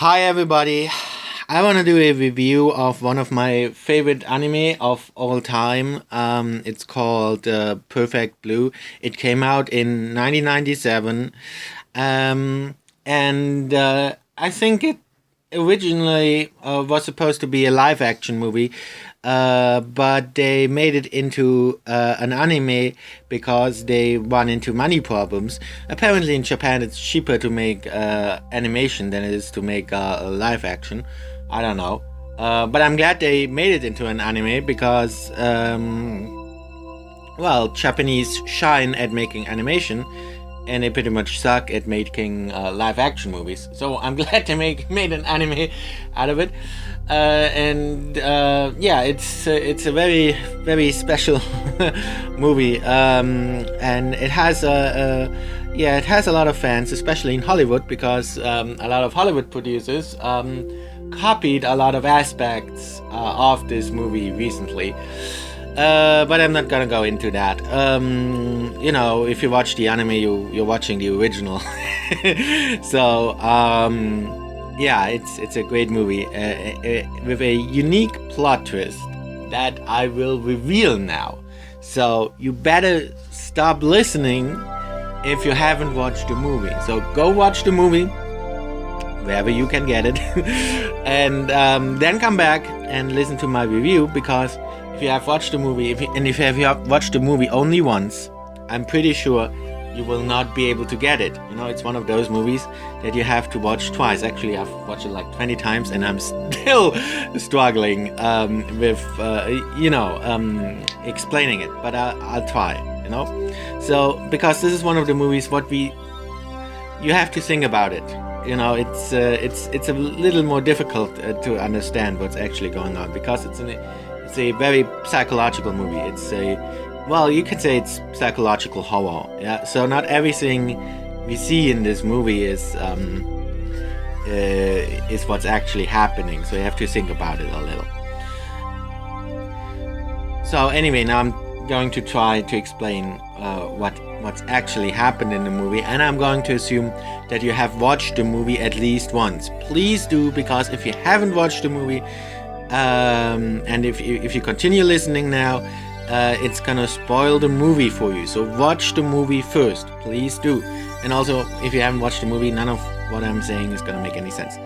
Hi everybody. I want to do a review of one of my favorite anime of all time. It's called Perfect Blue. It came out in 1997. And I think it originally was supposed to be a live action movie, but they made it into an anime because they run into money problems. Apparently, in Japan, it's cheaper to make animation than it is to make a live action. I don't know. But I'm glad they made it into an anime because, Japanese shine at making animation and they pretty much suck at making live action movies. So I'm glad they made an anime out of it. It's a very very special movie, and it has it has a lot of fans, especially in Hollywood, because a lot of Hollywood producers copied a lot of aspects of this movie recently. But I'm not gonna go into that. If you watch the anime, you're watching the original. So, it's a great movie with a unique plot twist that I will reveal now. So you better stop listening if you haven't watched the movie. So go watch the movie wherever you can get it, and then come back and listen to my review, because if you have watched the movie, if you have watched the movie only once, I'm pretty sure you will not be able to get it. It's one of those movies that you have to watch twice. Actually, I've watched it like 20 times and I'm still struggling with explaining it, but I'll try. So because this is one of the movies you have to think about it. It's a little more difficult to understand what's actually going on, because it's a very psychological movie. You could say it's psychological horror. Yeah. So not everything we see in this movie is what's actually happening. So you have to think about it a little. So anyway, now I'm going to try to explain what's actually happened in the movie, and I'm going to assume that you have watched the movie at least once. Please do, because if you haven't watched the movie, and if you continue listening now, it's gonna spoil the movie for you. So watch the movie first, please do. And also, if you haven't watched the movie, none of what I'm saying is gonna make any sense.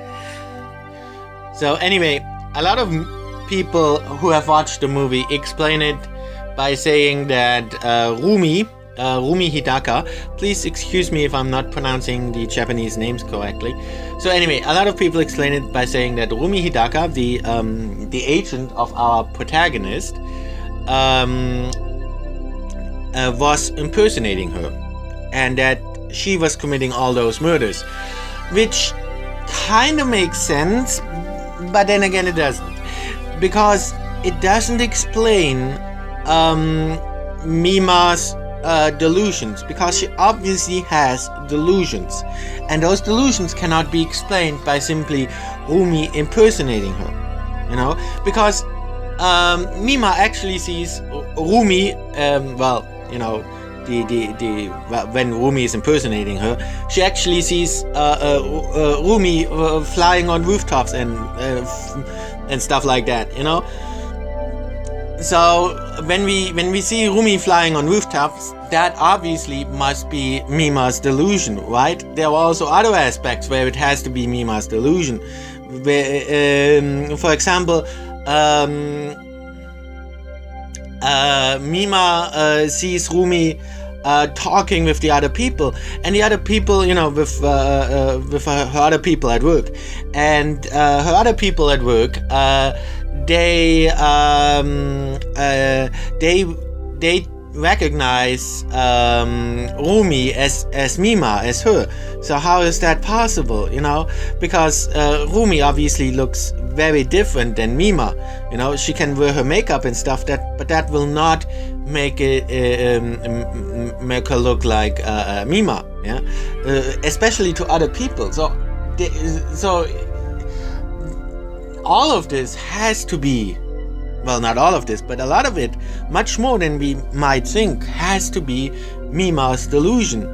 So anyway, a lot of people who have watched the movie explain it by saying that Rumi Hidaka, please excuse me if I'm not pronouncing the Japanese names correctly. So anyway, a lot of people explain it by saying that Rumi Hidaka, the agent of our protagonist, was impersonating her, and that she was committing all those murders, which kind of makes sense, but then again it doesn't, because it doesn't explain Mima's delusions, because she obviously has delusions, and those delusions cannot be explained by simply Rumi impersonating her, because Mima actually sees Rumi, when Rumi is impersonating her, she actually sees Rumi flying on rooftops and stuff like that, So when we see Rumi flying on rooftops, that obviously must be Mima's delusion, right? There are also other aspects where it has to be Mima's delusion. For example, Mima sees Rumi talking with the other people, and the other people, with her other people at work, and her other people at work, they recognize Rumi as Mima, as her. So how is that possible? Because Rumi obviously looks very different than Mima. She can wear her makeup and stuff, but that will not make her look like Mima. Yeah, especially to other people. So all of this has to be, well, not all of this, but a lot of it, much more than we might think, has to be Mima's delusion,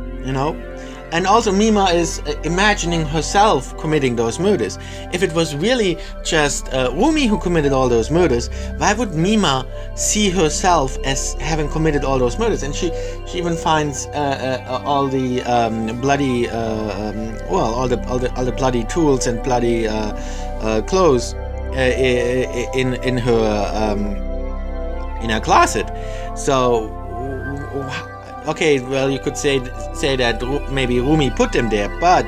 and also Mima is imagining herself committing those murders. If it was really just Rumi who committed all those murders, why would Mima see herself as having committed all those murders? And she even finds all the bloody all the bloody tools and bloody clothes in her closet. So okay, well, you could say that maybe Rumi put them there, but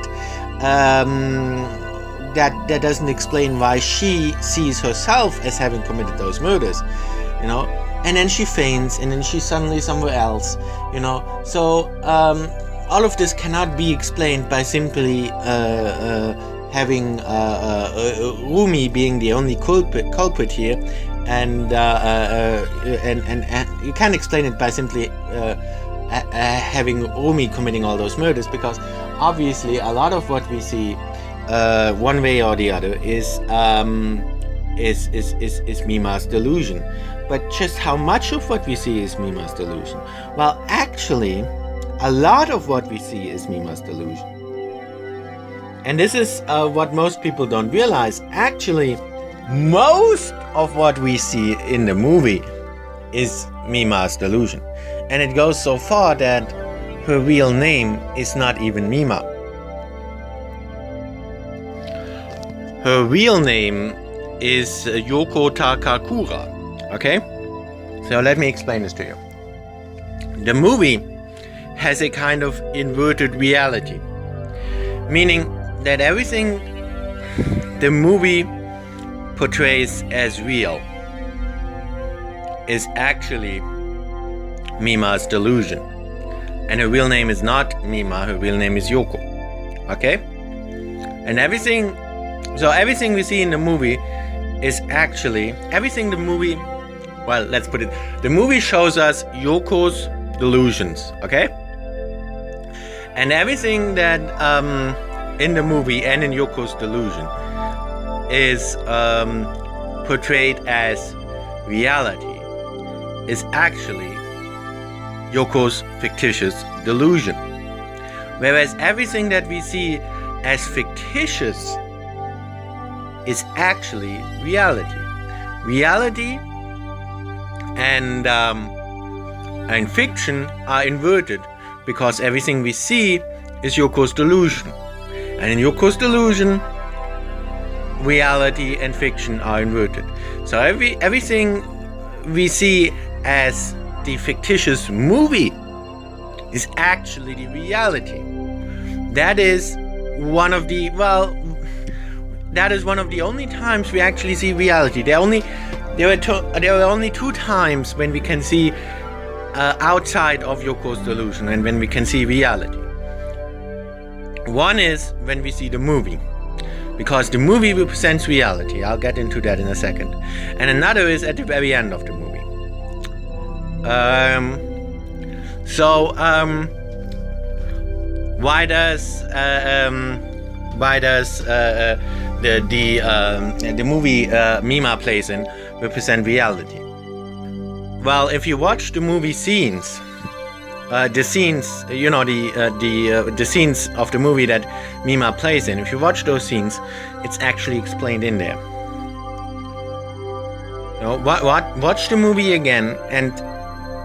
that doesn't explain why she sees herself as having committed those murders, you know. And then she faints, and then she's suddenly somewhere else, you know. So all of this cannot be explained by simply having Rumi being the only culprit here, and you can't explain it by simply having Rumi committing all those murders, because obviously a lot of what we see, one way or the other, is Mima's delusion. But just how much of what we see is Mima's delusion? Well, actually, a lot of what we see is Mima's delusion. And this is what most people don't realize. Actually, most of what we see in the movie is Mima's delusion. And it goes so far that her real name is not even Mima. Her real name is Yoko Takakura. Okay? So let me explain this to you. The movie has a kind of inverted reality, meaning that everything the movie portrays as real is actually Mima's delusion. And her real name is not Mima, her real name is Yoko. Okay? And everything we see in the movie is actually, let's put it, the movie shows us Yoko's delusions, okay? And everything that in the movie and in Yoko's delusion is portrayed as reality is actually Yoko's fictitious delusion. Whereas everything that we see as fictitious is actually reality. Reality and fiction are inverted, because everything we see is Yoko's delusion. And in Yoko's delusion, reality and fiction are inverted. So everything we see as the fictitious movie is actually the reality. That is one of the only times we actually see reality. There are only two times when we can see outside of Yoko's delusion and when we can see reality. One is when we see the movie, because the movie represents reality. I'll get into that in a second. And another is at the very end of the movie. Why does the movie Mima plays in represent reality? Well, if you watch the movie scenes, the scenes of the movie that Mima plays in, if you watch those scenes, it's actually explained in there. Watch the movie again and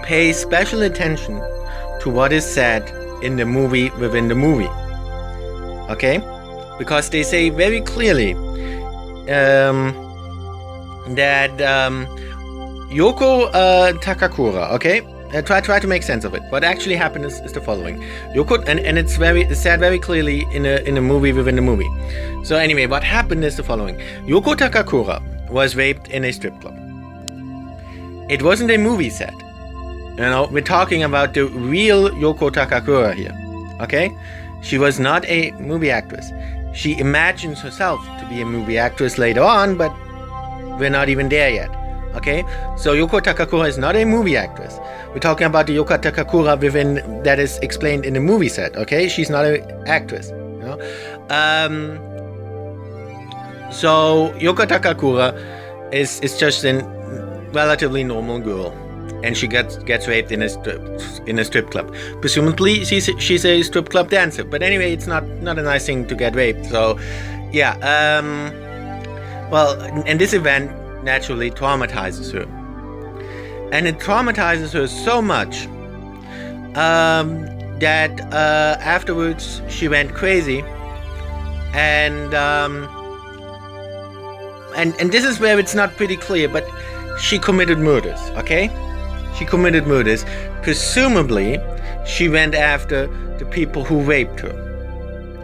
pay special attention to what is said in the movie within the movie. Okay? Because they say very clearly that Yoko Takakura, okay? Try to make sense of it. What actually happened is the following. Yoko, and it's said very clearly in a movie within the movie. So anyway, what happened is the following. Yoko Takakura was raped in a strip club. It wasn't a movie set. We're talking about the real Yoko Takakura here. Okay? She was not a movie actress. She imagines herself to be a movie actress later on, but we're not even there yet. Okay? So Yoko Takakura is not a movie actress. We're talking about the Yoko Takakura that is explained in the movie set. Okay? She's not an actress. So Yoko Takakura is just a relatively normal girl. and she gets raped in a strip club. Presumably, she's a strip club dancer. But anyway, it's not a nice thing to get raped. So, yeah. Well, and this event naturally traumatizes her, and it traumatizes her so much that afterwards she went crazy, and this is where it's not pretty clear, but she committed murders. Okay, she committed murders. Presumably, she went after the people who raped her.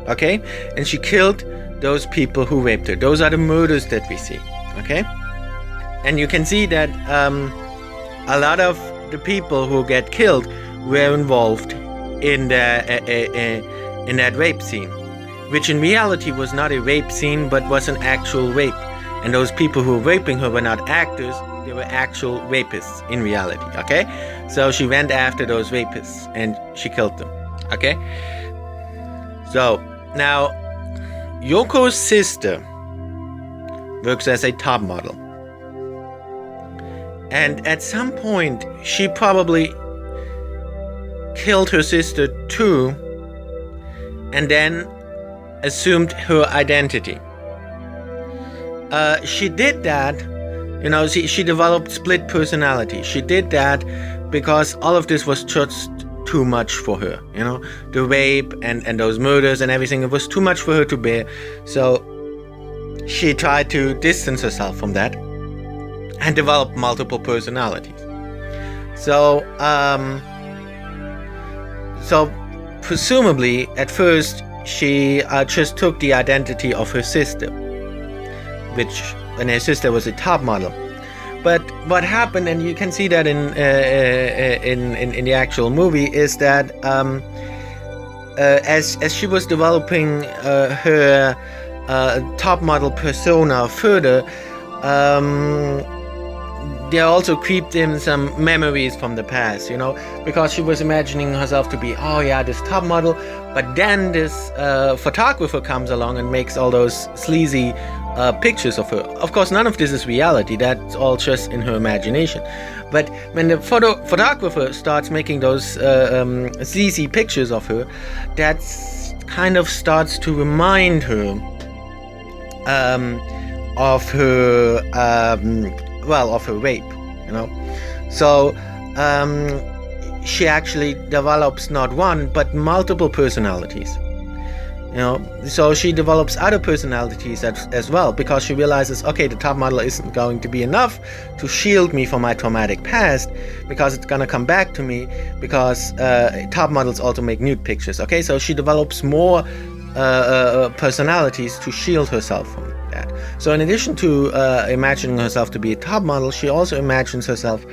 Okay, and she killed those people who raped her. Those are the murders that we see. Okay, and you can see that a lot of the people who get killed were involved in that rape scene, which in reality was not a rape scene but was an actual rape. And those people who were raping her were not actors, they were actual rapists in reality. Okay, so she went after those rapists and she killed them. Okay, so now Yoko's sister works as a top model, and at some point she probably killed her sister too, and then assumed her identity. She did that, she developed split personality. She did that because all of this was just too much for her, the rape and those murders and everything. It was too much for her to bear. So she tried to distance herself from that and develop multiple personalities. So presumably at first she just took the identity of her sister, and her sister was a top model. But what happened, and you can see that in the actual movie, is that as she was developing her top model persona further, there also creeped in some memories from the past, because she was imagining herself to be, this top model, but then this photographer comes along and makes all those sleazy pictures of her. Of course, none of this is reality. That's all just in her imagination. But when the photographer starts making those sleazy pictures of her, that kind of starts to remind her of her rape, So she actually develops not one but multiple personalities. So she develops other personalities as well, because she realizes, okay, the top model isn't going to be enough to shield me from my traumatic past, because it's gonna come back to me, because top models also make nude pictures. Okay, so she develops more personalities to shield herself from that. So in addition to imagining herself to be a top model, she also imagines herself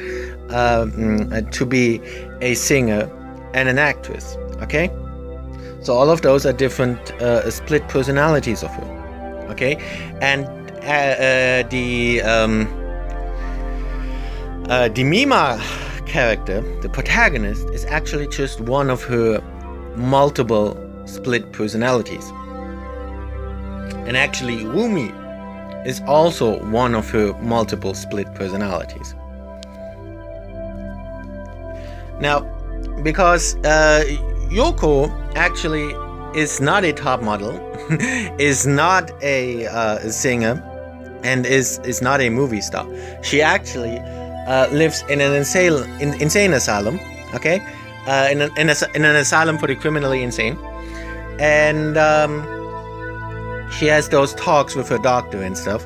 to be a singer and an actress. Okay, so all of those are different split personalities of her. Okay, and the Mima character, the protagonist, is actually just one of her multiple split personalities. And actually, Rumi is also one of her multiple split personalities. Now, because Yoko actually is not a top model, is not a singer, and is not a movie star. She actually lives in an insane asylum. Okay, in an asylum for the criminally insane, and she has those talks with her doctor and stuff,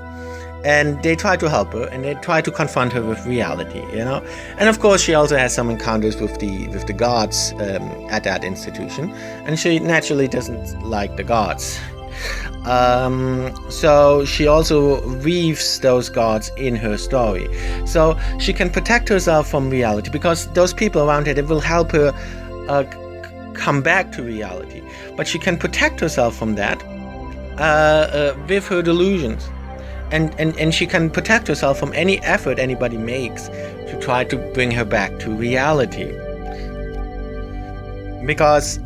and they try to help her and they try to confront her with reality, and of course she also has some encounters with the gods at that institution, and she naturally doesn't like the gods. So she also weaves those gods in her story, so she can protect herself from reality, because those people around her, they will help her come back to reality, but she can protect herself from that with her delusions, and she can protect herself from any effort anybody makes to try to bring her back to reality, because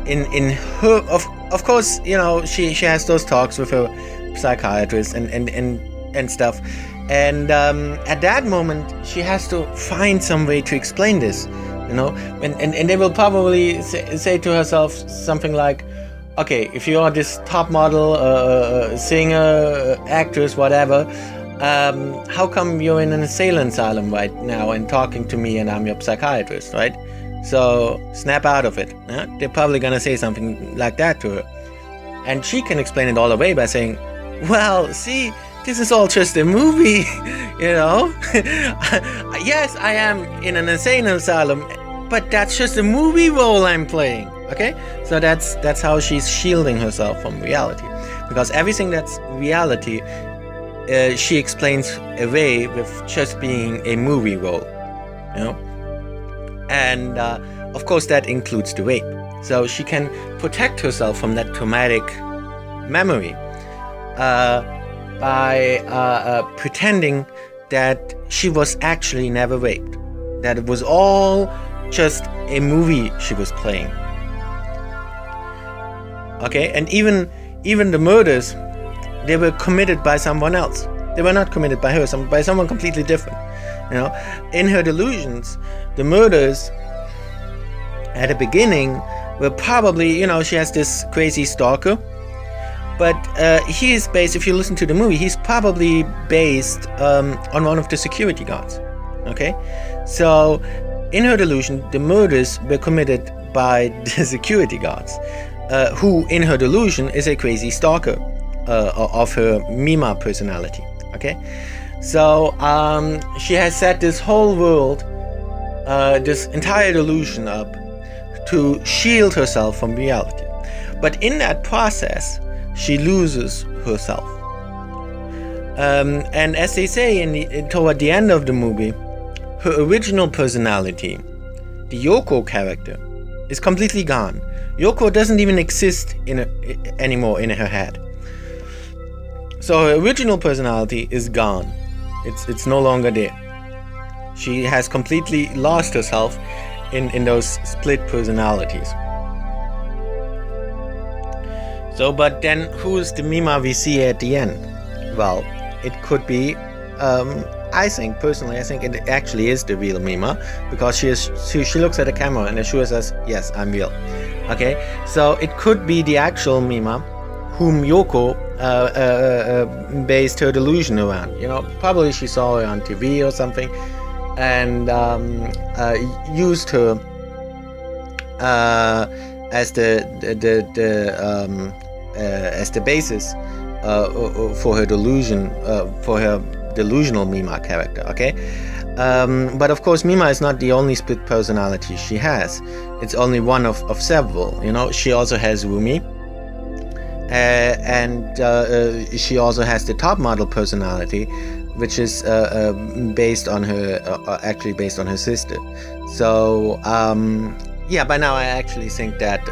in her, of course, she has those talks with her psychiatrist and stuff, And at that moment, she has to find some way to explain this, and they will probably say to herself something like, okay, if you are this top model, singer, actress, whatever, how come you're in an asylum right now and talking to me and I'm your psychiatrist, right? So snap out of it. Yeah? They're probably gonna say something like that to her. And she can explain it all away by saying, well, see, this is all just a movie, Yes, I am in an insane asylum, but that's just a movie role I'm playing, okay? So that's how she's shielding herself from reality. Because everything that's reality, she explains away with just being a movie role, And, of course, that includes the rape. So she can protect herself from that traumatic memory by pretending that she was actually never raped. That it was all just a movie she was playing. Okay, and even the murders, they were committed by someone else. They were not committed by her, by someone completely different. In her delusions, the murders at the beginning were probably, she has this crazy stalker, but he is based, if you listen to the movie, he's probably based on one of the security guards. Okay, so in her delusion, the murders were committed by the security guards, who in her delusion is a crazy stalker of her Mima personality. Okay, so she has set this whole world, this entire delusion up to shield herself from reality. But in that process, she loses herself. And as they say toward the end of the movie, her original personality, the Yoko character, is completely gone. Yoko doesn't even exist anymore in her head. So her original personality is gone. It's no longer there. She has completely lost herself in those split personalities. So, but then who's the Mima we see at the end? Well, it could be, I think it actually is the real Mima, because she looks at the camera and assures us, yes, I'm real. Okay, so it could be the actual Mima, whom Yoko based her delusion around. Probably she saw her on TV or something, and used her as the basis for her delusion, for her delusional Mima character. Okay, but of course Mima is not the only split personality she has. It's only one of several. She also has Rumi, and she also has the top model personality, which is based on her sister. So by now I actually think that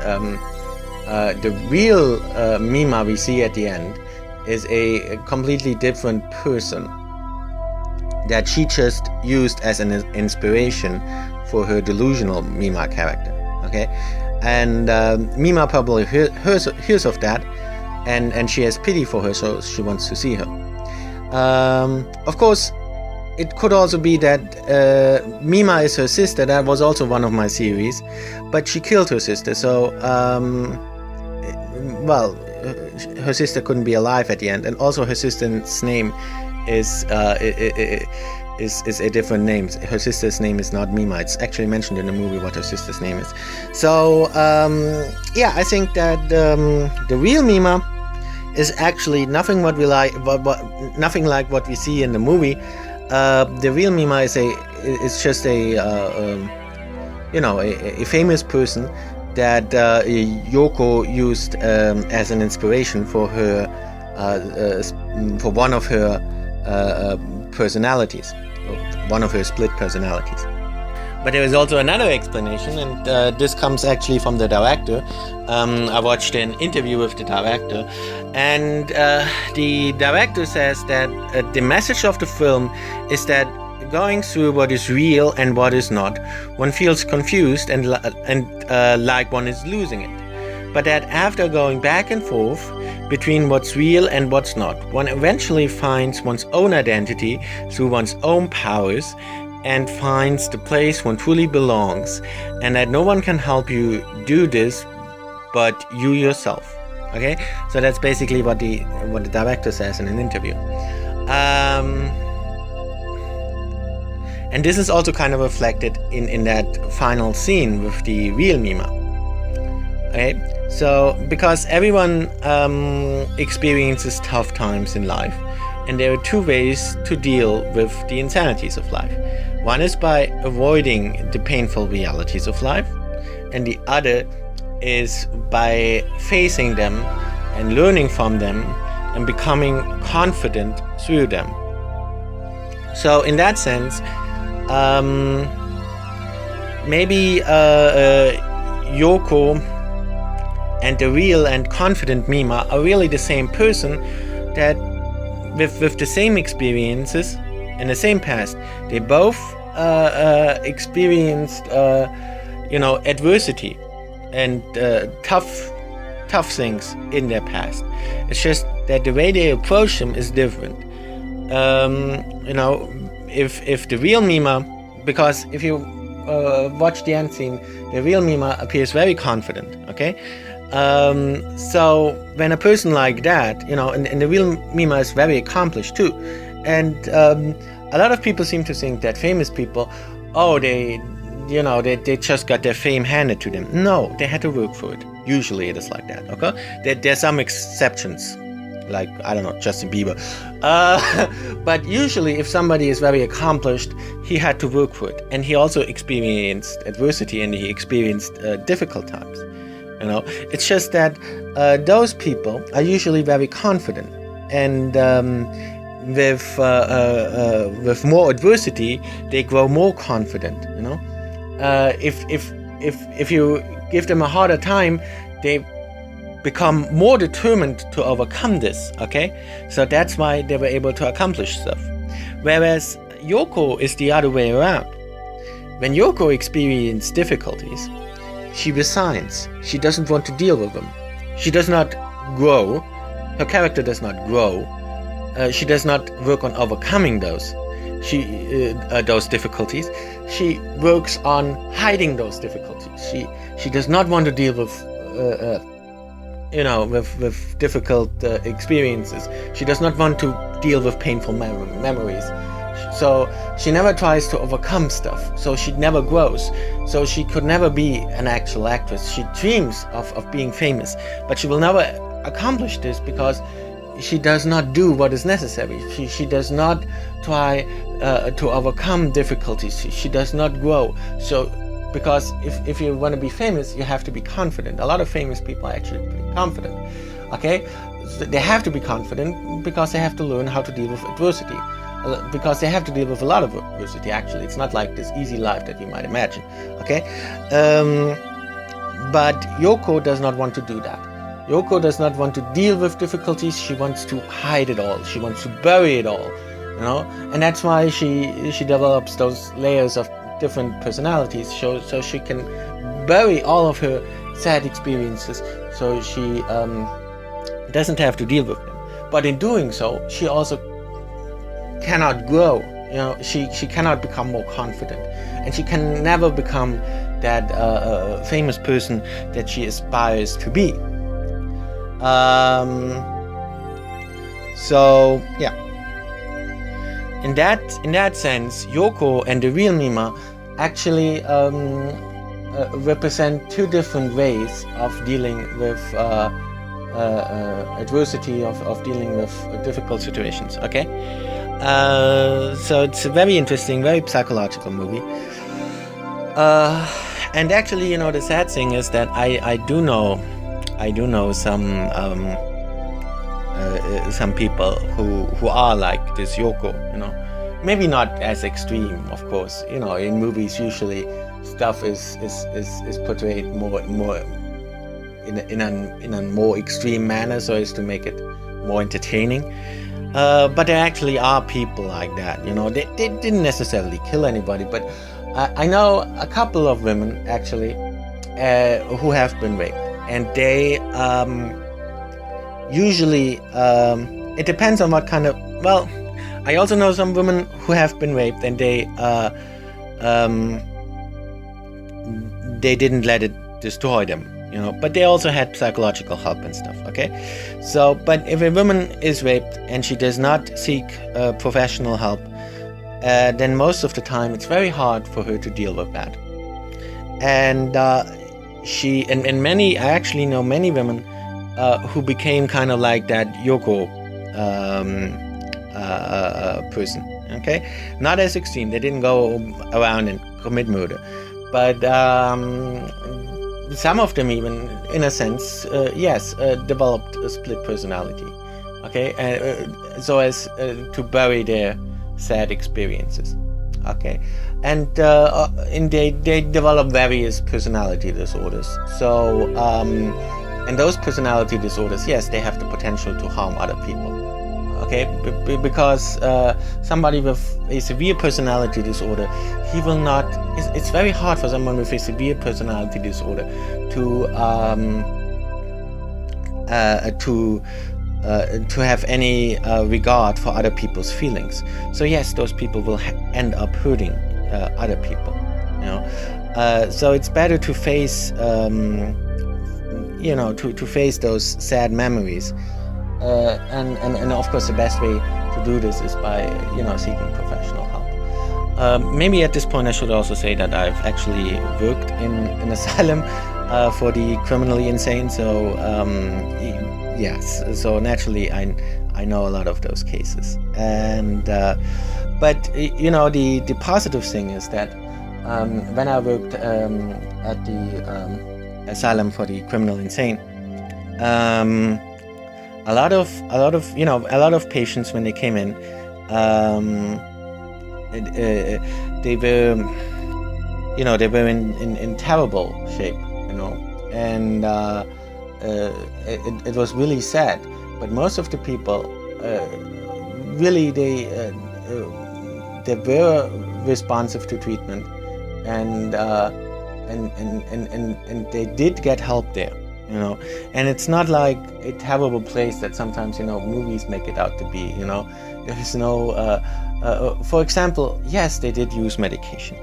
the real Mima we see at the end is a completely different person that she just used as an inspiration for her delusional Mima character. Okay, and Mima probably hears of that, and she has pity for her, so she wants to see her. Of course, it could also be that Mima is her sister. That was also one of my series, but she killed her sister, so her sister couldn't be alive at the end, and also her sister's name is a different name. Her sister's name is not Mima. It's actually mentioned in the movie what her sister's name is. So I think that the real Mima is actually nothing like what we see in the movie. The real Mima is just a famous person that Yoko used as an inspiration for her for one of her personalities, one of her split personalities. But there is also another explanation, and this comes actually from the director. I watched an interview with the director, and the director says that the message of the film is that going through what is real and what is not, one feels confused and like one is losing it. But that after going back and forth, between what's real and what's not. One eventually finds one's own identity through one's own powers and finds the place one truly belongs, and that no one can help you do this but you yourself. Okay, so that's basically what the director says in an interview. And this is also kind of reflected in that final scene with the real Mima. Okay, so because everyone experiences tough times in life, and there are two ways to deal with the insanities of life. One is by avoiding the painful realities of life, and the other is by facing them and learning from them and becoming confident through them. So in that sense, maybe Yoko and the real and confident Mima are really the same person, that with the same experiences in the same past, they both experienced adversity and tough things in their past. It's just that the way they approach them is different. If the real Mima, because if you watch the end scene, the real Mima appears very confident. Okay, so when a person like that, and the real Mima is very accomplished too, and a lot of people seem to think that famous people, they just got their fame handed to them. No, they had to work for it. Usually it is like that. Okay, there's some exceptions, like, I don't know, Justin Bieber. But usually if somebody is very accomplished, he had to work for it. And he also experienced adversity, and he experienced difficult times. It's just that those people are usually very confident. And with more adversity, they grow more confident. If you give them a harder time, they become more determined to overcome this. Okay, so that's why they were able to accomplish stuff. Whereas Yoko is the other way around. When Yoko experienced difficulties, she resigns. She doesn't want to deal with them. She does not grow. Her character does not grow. She does not work on overcoming those difficulties. She works on hiding those difficulties. She does not want to deal with with difficult experiences. She does not want to deal with painful memories. So she never tries to overcome stuff. So she never grows. So she could never be an actual actress. She dreams of being famous, but she will never accomplish this because she does not do what is necessary. She does not try to overcome difficulties. She does not grow. So because if you want to be famous, you have to be confident. A lot of famous people are actually pretty confident. Okay, so they have to be confident because they have to learn how to deal with adversity. Because they have to deal with a lot of adversity. Actually, it's not like this easy life that you might imagine. Okay, but Yoko does not want to do that. Yoko does not want to deal with difficulties. She wants to hide it all. She wants to bury it all. And that's why she develops those layers of different personalities, so she can bury all of her sad experiences, so she doesn't have to deal with them. But in doing so, she also cannot grow. She cannot become more confident, and she can never become that famous person that she aspires to be. So yeah. In that sense, Yoko and the real Mima actually represent two different ways of dealing with adversity, of dealing with difficult situations. Okay, so it's a very interesting, very psychological movie. And actually, the sad thing is that I do know some people who are like this Yoko, maybe not as extreme, of course. In movies usually stuff is portrayed more in a more extreme manner, so as to make it more entertaining. But there actually are people like that. They didn't necessarily kill anybody, but I know a couple of women actually who have been raped, and usually it depends on what kind of. Well, I also know some women who have been raped and they didn't let it destroy them, but they also had psychological help and stuff. Okay, so but if a woman is raped and she does not seek professional help, then most of the time it's very hard for her to deal with that. And I actually know many women who became kind of like that Yoko person. Okay, not as extreme. They didn't go around and commit murder, but some of them even, in a sense, developed a split personality. Okay, so as to bury their sad experiences. Okay, and they develop various personality disorders. So and those personality disorders, yes, they have the potential to harm other people. Okay, because somebody with a severe personality disorder, he will not. It's very hard for someone with a severe personality disorder to have any regard for other people's feelings. So yes, those people will end up hurting other people. So it's better to face, to face those sad memories. And of course, the best way to do this is by seeking professional help. Maybe at this point, I should also say that I've actually worked in an asylum for the criminally insane. So yes, so naturally I know a lot of those cases. And but the positive thing is that when I worked at the asylum for the criminal insane, a lot of patients, when they came in, they were in terrible shape, and it was really sad. But most of the people really they were responsive to treatment, and they did get help there. And it's not like a terrible place that sometimes movies make it out to be. There is no for example, yes, they did use medication,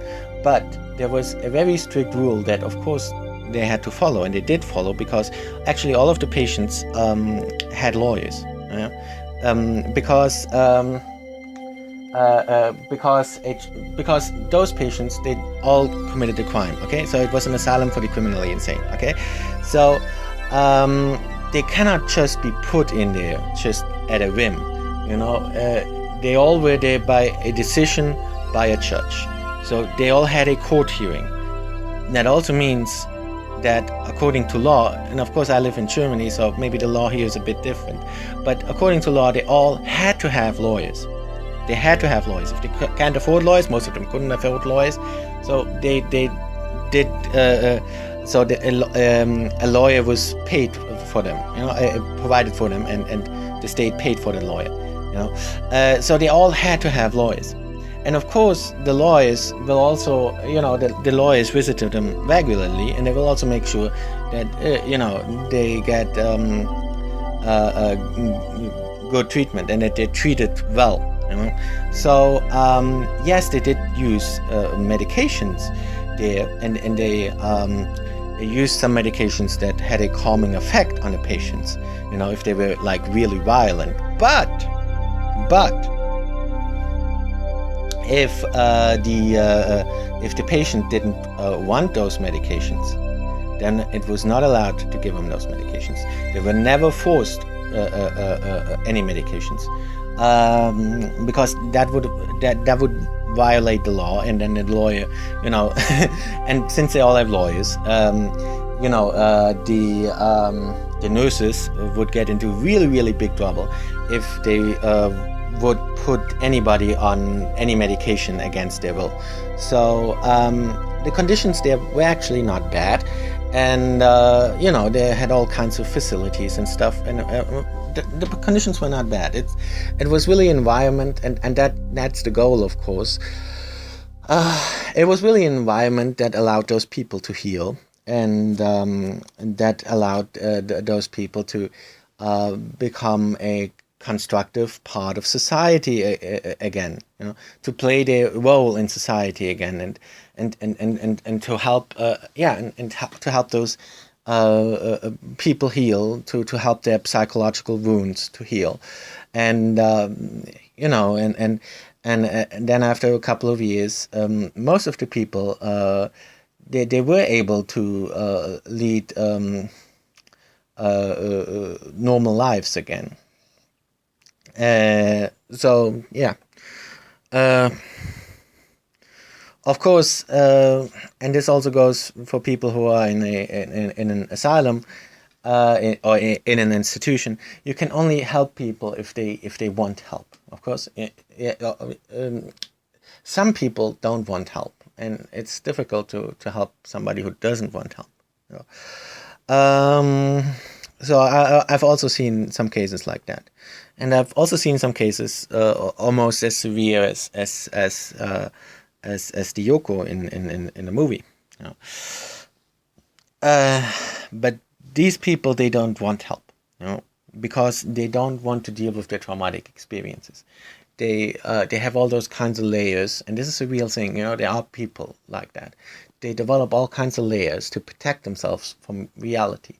but there was a very strict rule that of course they had to follow, and they did follow, because actually all of the patients had lawyers, because those patients, they all committed a crime. Okay, so it was an asylum for the criminally insane. Okay, so they cannot just be put in there just at a whim. They all were there by a decision by a judge. So they all had a court hearing. That also means that according to law, and of course I live in Germany, so maybe the law here is a bit different, but according to law, they all had to have lawyers. They had to have lawyers. If they can't afford lawyers, most of them couldn't afford lawyers, so they did. A lawyer was paid for them, provided for them, and the state paid for the lawyer. So they all had to have lawyers, and of course the lawyers will also, the lawyers visited them regularly, and they will also make sure that they get good treatment and that they're treated well. So yes, they did use medications there, and they used some medications that had a calming effect on the patients, if they were like really violent. But if the patient didn't want those medications, then it was not allowed to give them those medications. They were never forced any medications, because that would violate the law, and then the lawyer, and since they all have lawyers, the nurses would get into really, really big trouble if they would put anybody on any medication against their will. So the conditions there were actually not bad, and they had all kinds of facilities and stuff, and the conditions were not bad. It was really environment, and that's the goal, of course. It was really an environment that allowed those people to heal, and that allowed those people to become a constructive part of society again, to play their role in society again, and to help, to help those people heal, to help their psychological wounds to heal, and and then after a couple of years, most of the people, they were able to lead normal lives again. So yeah, uh, of course, and this also goes for people who are in an asylum, or in an institution. You can only help people if they want help. Of course, some people don't want help, and it's difficult to help somebody who doesn't want help. You know? So I've also seen some cases like that, and I've also seen some cases almost as severe as the Yoko in the movie. You know? But these people, they don't want help, because they don't want to deal with their traumatic experiences. They have all those kinds of layers, and this is a real thing. There are people like that. They develop all kinds of layers to protect themselves from reality,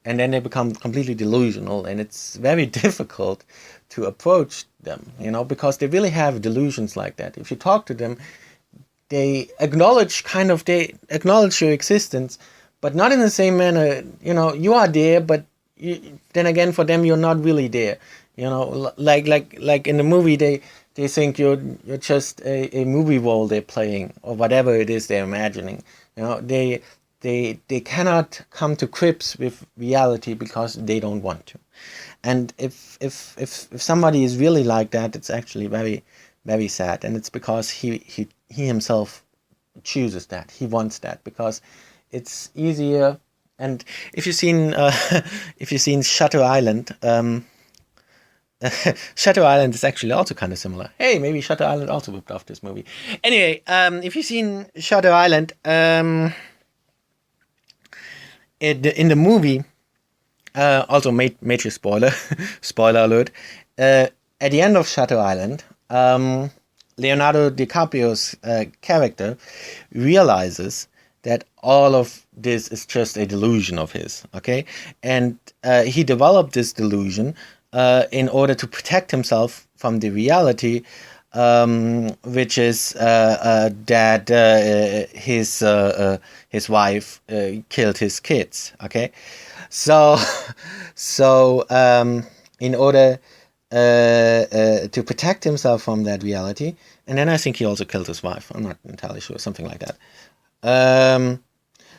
and then they become completely delusional, and it's very difficult to approach them, because they really have delusions like that. If you talk to them, they acknowledge your existence, but not in the same manner. You are there, but then again, for them, you're not really there. Like in the movie, they think you're just a movie role they're playing, or whatever it is they're imagining. They cannot come to grips with reality because they don't want to. And if somebody is really like that, it's actually very, very sad, and it's because he himself chooses that. He wants that because it's easier. And if you've seen Shutter Island, Shutter Island is actually also kind of similar. Hey, maybe Shutter Island also ripped off this movie. Anyway, if you've seen Shutter Island, in the movie, also major spoiler, spoiler alert. At the end of Shutter Island, Leonardo DiCaprio's character realizes that all of this is just a delusion of his, okay? And he developed this delusion in order to protect himself from the reality, which is that his wife killed his kids, okay? So in order to protect himself from that reality, and then I think he also killed his wife. I'm not entirely sure, something like that.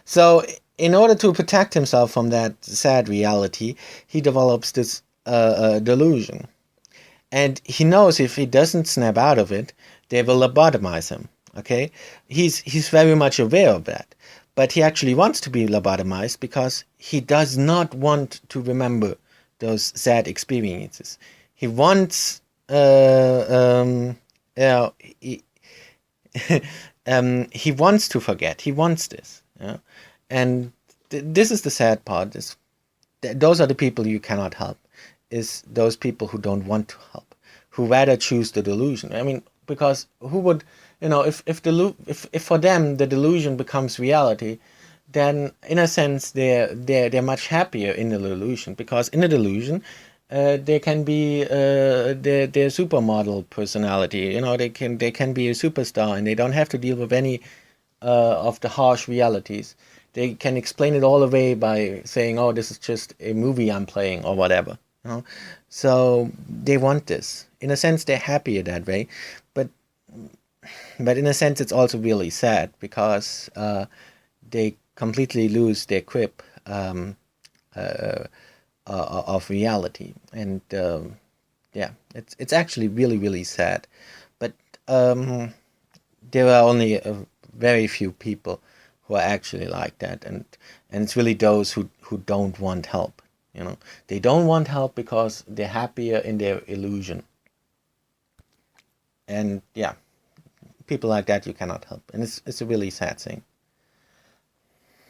So in order to protect himself from that sad reality, he develops this delusion. And he knows if he doesn't snap out of it, they will lobotomize him. Okay? He's very much aware of that. But he actually wants to be lobotomized because he does not want to remember those sad experiences. He wants he wants to forget. He wants this. And this is the sad part. Those are the people you cannot help. Is those people who don't want to help, who rather choose the delusion. I mean, because who would, if for them the delusion becomes reality, then in a sense they're much happier in the delusion, because in the delusion they can be their supermodel personality. They can be a superstar, and they don't have to deal with any of the harsh realities. They can explain it all away by saying, "Oh, this is just a movie I'm playing," or whatever. So they want this. In a sense, they're happier that way, but in a sense, it's also really sad because they completely lose their grip of reality, and it's actually really, really sad. But there are only a very few people who are actually like that, and it's really those who don't want help. They don't want help because they're happier in their illusion. And yeah, people like that you cannot help, and it's a really sad thing.